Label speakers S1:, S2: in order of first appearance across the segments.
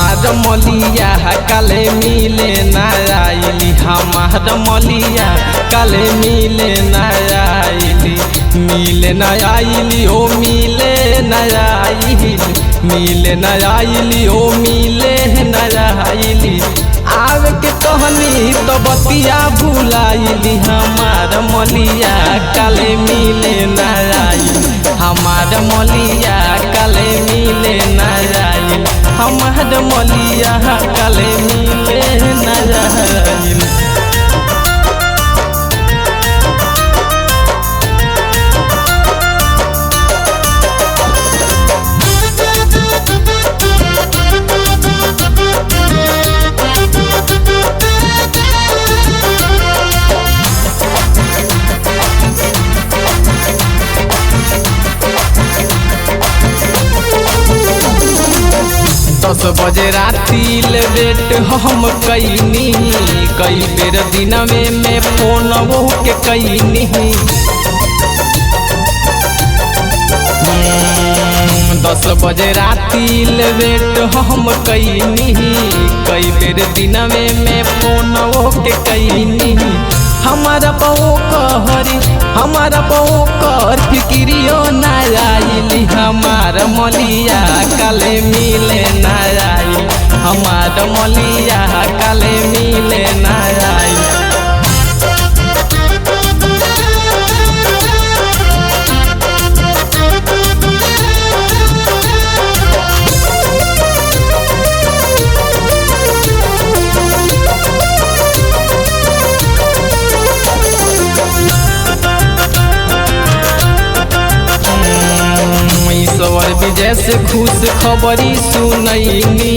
S1: हमार मलिया काले मिले ना आइली, हमार मलिया काले मिले ना आइली, मिले ना आइली ओ मिले ना आइली, मिले ना आइली ओ मिले ना आइली। आवे के कहनी तो बतिया भुलाइली, हमार मलिया काले मिले ना आइली, हमार मलिया काले मिले ना आइली, हमार मलिया काले मिले ना आइली। दस बजे राती लेट हम कैनी, कई बेर दिन में फोन वो के कैनी। 10 बजे राती लेट हम कैनी, कई बेर दिन में फोन वो के कैनी। हमारा बहु कहरी हमारा बहु कर फिक्रियो ना आइली, हमार मलिया काले मिले ना आइली, हमार मलिया काले मिले ना आइली। सवर विजय से खुश खबरी सुनैनी,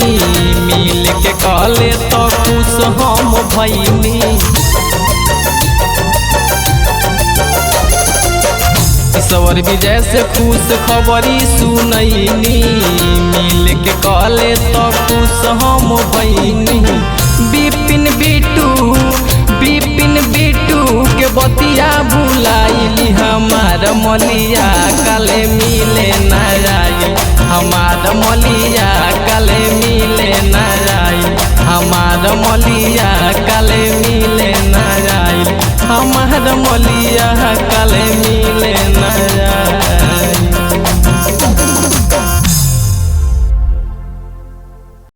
S1: मिल के कहले तो खुश हम भैनी। सवर विजय से खुश खबरी सुनैनी, मिल के कहले तो खुश हम भैनी। बिपिन बिटू के बतिया भुलाइली, हमार मलिया काले मिले ना आइली, हमार मलिया काले मिले ना आइली, हमार मलिया काले मिले ना आइली, हमार मलिया काले